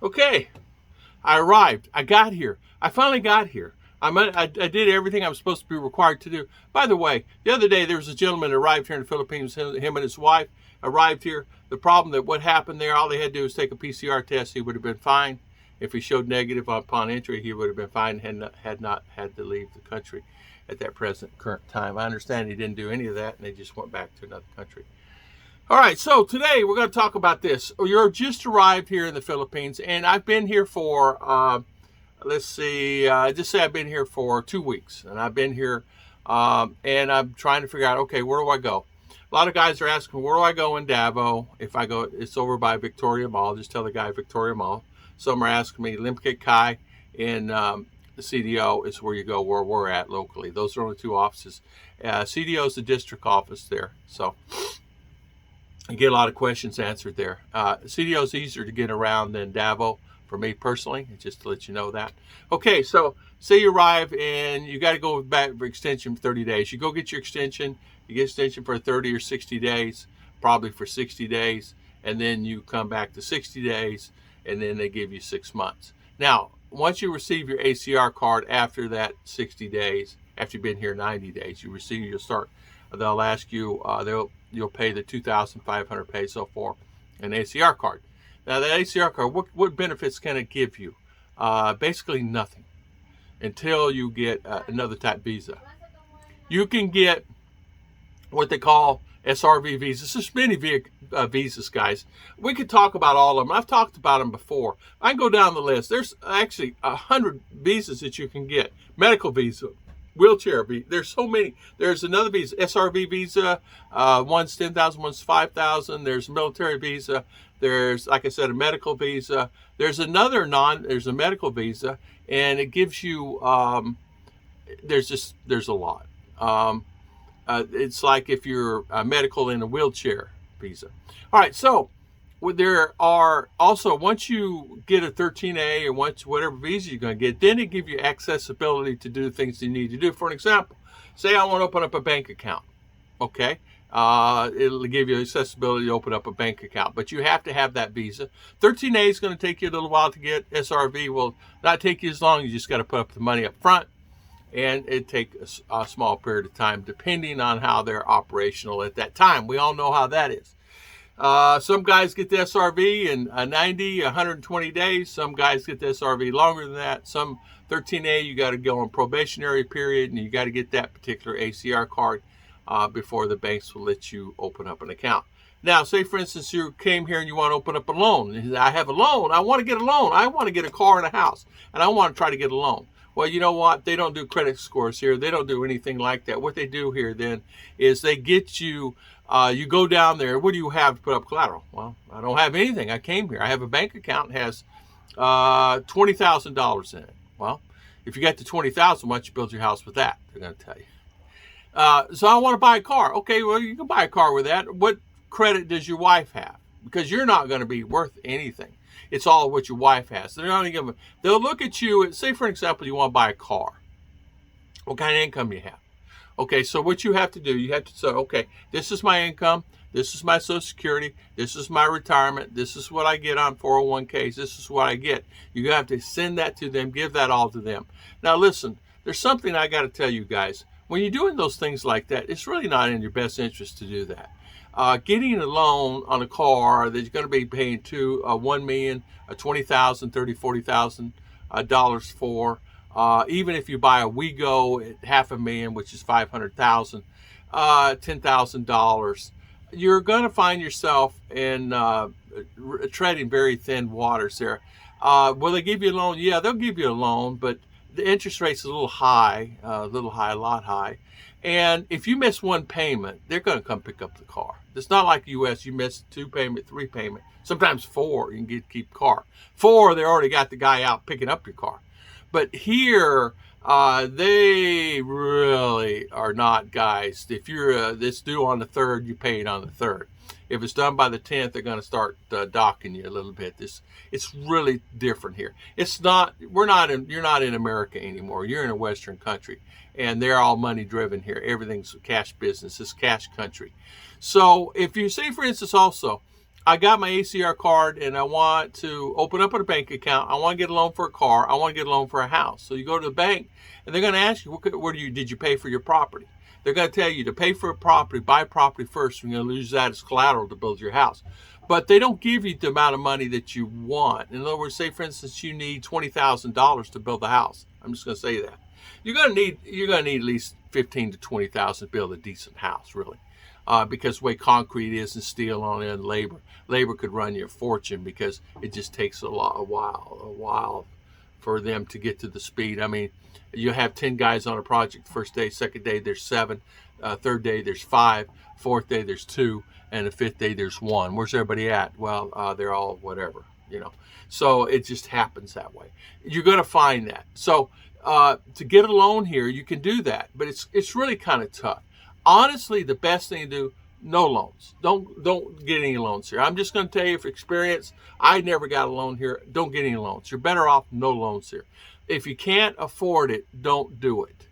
Okay, I arrived. I got here. I finally got here. I did everything I was supposed to be required to do. By the way, the other day there was a gentleman that arrived here in the Philippines. Him and his wife arrived here. The problem that what happened there, all they had to do was take a PCR test. He would have been fine. If he showed negative upon entry, he would have been fine and had not had to leave the country at that current time. I understand he didn't do any of that, and they just went back to another country. All right, so today we're going to talk about this. You're just arrived here in the Philippines, and I've been here for, just say I've been here for 2 weeks, and I've been here, and I'm trying to figure out, okay, where do I go? A lot of guys are asking, where do I go in Davao? If I go, it's over by Victoria Mall. Just tell the guy Victoria Mall. Some are asking me, Limpkit Kai in the CDO is where you go, where we're at locally. Those are only two offices. CDO is the district office there, so you get a lot of questions answered there. CDO is easier to get around than Davao for me personally, just to let you know that. Okay, so say you arrive and you got to go back for extension for 30 days. You go get your extension. You get extension for 30 or 60 days, probably for 60 days, and then you come back to 60 days, and then they give you 6 months. Now, once you receive your ACR card after that 60 days, after you've been here 90 days, they'll ask you, you'll pay the $2,500 peso for an ACR card. Now, that ACR card, what benefits can it give you? Basically nothing until you get another type visa. You can get what they call SRV visas. There's many visas, guys. We could talk about all of them. I've talked about them before. I can go down the list. There's actually 100 visas that you can get. Medical visa, wheelchair visa. There's so many. There's another visa, SRV visa. One's 10,000, one's 5,000. There's a military visa. There's, like I said, a medical visa. There's there's a medical visa, and it gives you, there's a lot. It's like if you're medical in a wheelchair visa. All right, so there are also, once you get a 13A or whatever visa you're going to get, then it gives you accessibility to do things you need to do. For an example, say I want to open up a bank account, okay? It'll give you accessibility to open up a bank account, but you have to have that visa. 13A is going to take you a little while to get. SRV will not take you as long. You just got to put up the money up front, and it takes a small period of time depending on how they're operational at that time. We all know how that is. Some guys get the SRV in 90, 120 days. Some guys get the SRV longer than that. Some 13A, you got to go on probationary period, and you got to get that particular ACR card before the banks will let you open up an account. Now, say, for instance, you came here and you want to open up a loan. I have a loan. I want to get a loan. I want to get a car and a house, and I want to try to get a loan. Well, you know what? They don't do credit scores here. They don't do anything like that. What they do here then is they get you, you go down there. What do you have to put up collateral? Well, I don't have anything. I came here. I have a bank account that has $20,000 in it. Well, if you got the $20,000, why don't you build your house with that? They're going to tell you. So I want to buy a car. Okay, well, you can buy a car with that. What credit does your wife have? Because you're not going to be worth anything. It's all what your wife has. They'll look at you and say, for example, you want to buy a car. What kind of income you have? Okay, so what you have to do, you have to say, okay, this is my income. This is my Social Security. This is my retirement. This is what I get on 401ks. This is what I get. You have to send that to them, give that all to them. Now, listen, there's something I got to tell you guys. When you're doing those things like that, it's really not in your best interest to do that. Getting a loan on a car that you're going to be paying $1 million, $20,000, $30,000, $40,000 for, even if you buy a WeGo at $500,000, which is $500,000, $10,000, you're going to find yourself in treading very thin waters there. Will they give you a loan? Yeah, they'll give you a loan, but the interest rate's a lot high. And if you miss one payment, they're going to come pick up the car. It's not like the U.S. You miss 2 payment, 3 payment, sometimes 4. You can keep car. 4, they already got the guy out picking up your car. But here, they really are not guys. If you're this due on the 3rd, you pay it on the 3rd. If it's done by the 10th, they're going to start docking you a little bit. It's really different here. It's not. You're not in America anymore. You're in a Western country, and they're all money driven here. Everything's cash business. It's cash country. So if you say, for instance, also, I got my ACR card and I want to open up a bank account. I want to get a loan for a car. I want to get a loan for a house. So you go to the bank and they're going to ask you, did you pay for your property? They're going to tell you to pay for a property, buy property first. You're going to use that as collateral to build your house. But they don't give you the amount of money that you want. In other words, say for instance, you need $20,000 to build a house. I'm just going to say that. You're going to need at least $15,000 to $20,000 to build a decent house, really. Because the way concrete is and steel on it and labor could run you a fortune because it just takes a while for them to get to the speed. I mean, you have 10 guys on a project. First day, second day there's 7, third day there's 5, fourth day there's 2, and the fifth day there's 1. Where's everybody at? Well, they're all whatever, you know. So it just happens that way. You're going to find that. So to get a loan here, you can do that, but it's really kind of tough. Honestly, the best thing to do, no loans. Don't get any loans here. I'm just going to tell you from experience, I never got a loan here. Don't get any loans. You're better off no loans here. If you can't afford it, don't do it.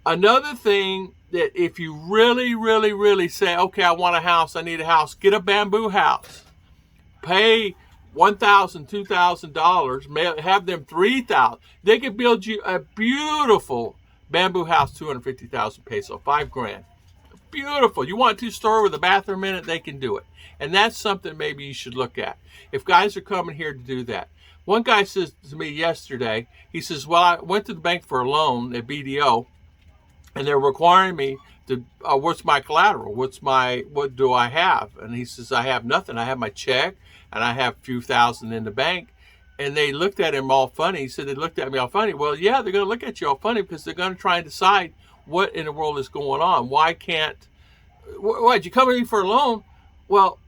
Another thing that if you really, really, really say, okay, I want a house, I need a house, get a bamboo house. Pay $1,000, $2,000, have them $3,000. They can build you a beautiful bamboo house, 250,000 peso, $5,000. Beautiful. You want a 2-story with a bathroom in it, they can do it. And that's something maybe you should look at. If guys are coming here to do that. One guy says to me yesterday, he says, well, I went to the bank for a loan at BDO, and they're requiring me to, what's my collateral? What do I have? And he says, I have nothing. I have my check, and I have a few thousand in the bank. And they looked at him all funny. He said, they looked at me all funny. Well, yeah, they're going to look at you all funny because they're going to try and decide what in the world is going on. Why can't, what, you come in for a loan? Well,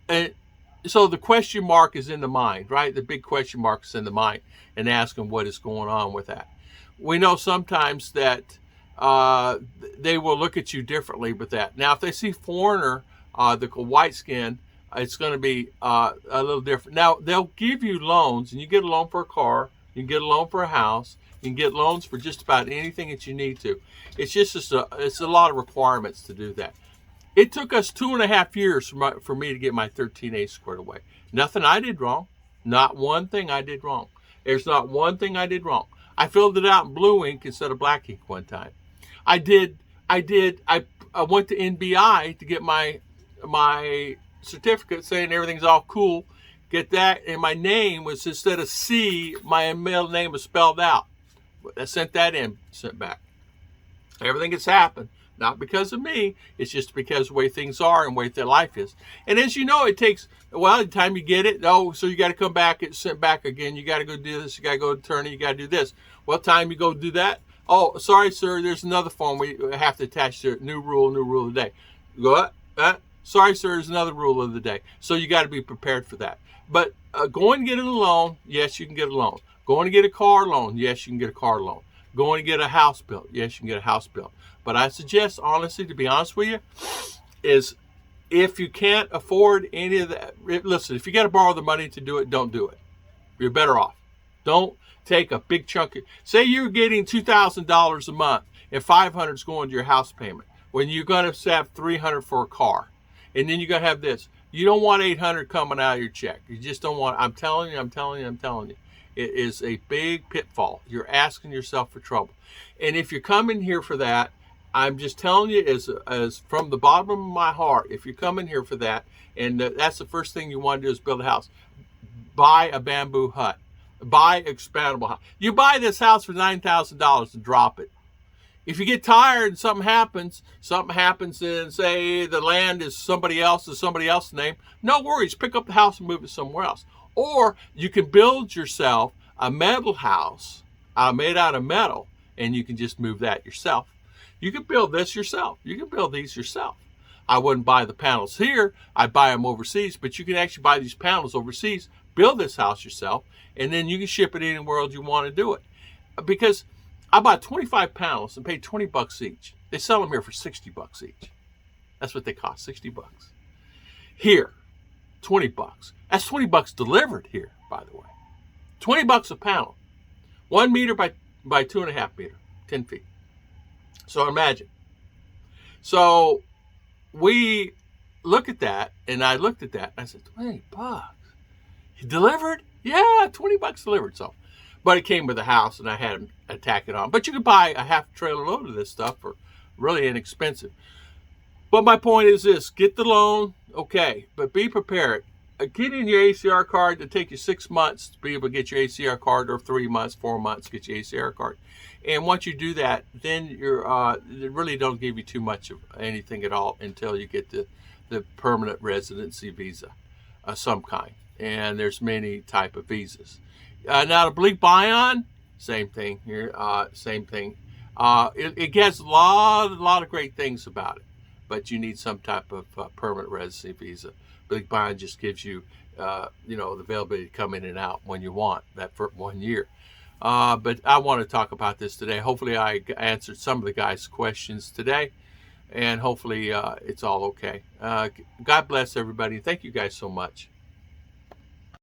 and so the question mark is in the mind, right? The big question mark is in the mind and asking what is going on with that. We know sometimes that they will look at you differently with that. Now, if they see foreigner, the white skin, it's going to be a little different. Now, they'll give you loans, and you get a loan for a car, you can get a loan for a house, you can get loans for just about anything that you need to. It's it's a lot of requirements to do that. It took us 2.5 years for me to get my 13A squared away. Nothing I did wrong. Not one thing I did wrong. There's not one thing I did wrong. I filled it out in blue ink instead of black ink one time. I went to NBI to get my certificate saying everything's all cool. Get that, and my name was, instead of C, my middle name was spelled out. I sent that in, sent back. Everything has happened, not because of me. It's just because of the way things are and the way their life is. And as you know, it takes, well, the time you get it, so you got to come back and sent back again. You got to go do this. You got to go to attorney. You got to do this. What time you go do that? Oh, sorry, sir. There's another form we have to attach to it. New rule of the day. Go what? Sorry, sir. There's another rule of the day. So you got to be prepared for that. But going to get a loan, yes, you can get a loan. Going to get a car loan, yes, you can get a car loan. Going to get a house built, yes, you can get a house built. But I suggest, honestly, to be honest with you, is if you can't afford any of that, listen, if you got to borrow the money to do it, don't do it. You're better off. Don't take a big chunk. Say you're getting $2,000 a month and $500 is going to your house payment when you're going to have $300 for a car. And then you're going to have this. You don't want $800 coming out of your check. You just don't want, I'm telling you. It is a big pitfall. You're asking yourself for trouble. And if you're coming here for that, I'm just telling you as from the bottom of my heart, if you're coming here for that, and that's the first thing you want to do is build a house, buy a bamboo hut. Buy expandable house. You buy this house for $9,000 and drop it. If you get tired and something happens and say the land is somebody else's name, no worries. Pick up the house and move it somewhere else. Or you can build yourself a metal house made out of metal, and you can just move that yourself. You can build this yourself. You can build these yourself. I wouldn't buy the panels here. I'd buy them overseas, but you can actually buy these panels overseas, build this house yourself, and then you can ship it anywhere you want to do it. Because I bought 25 panels and paid $20 each. They sell them here for $60 each. That's what they cost, $60. Here, $20. That's $20 delivered here, by the way. $20 a panel. 1 meter by 2.5 meter, 10 feet. So imagine. So we look at that, and I looked at that, and I said, $20. Delivered? Yeah, $20 delivered. So, but it came with a house, and I had to tack it on. But you could buy a half trailer load of this stuff for really inexpensive. But my point is this: get the loan, okay, but be prepared. Getting your ACR card to take you 6 months to be able to get your ACR card, or 3 months, 4 months to get your ACR card. And once you do that, then they really don't give you too much of anything at all until you get the permanent residency visa of some kind. And there's many type of visas. Now the Blink Buy-On, same thing here, same thing. It gets a lot of great things about it, but you need some type of permanent residency visa. Blink Buy-On just gives you, the availability to come in and out when you want, that for 1 year. But I want to talk about this today. Hopefully I answered some of the guys' questions today, and hopefully it's all okay. God bless everybody. Thank you guys so much.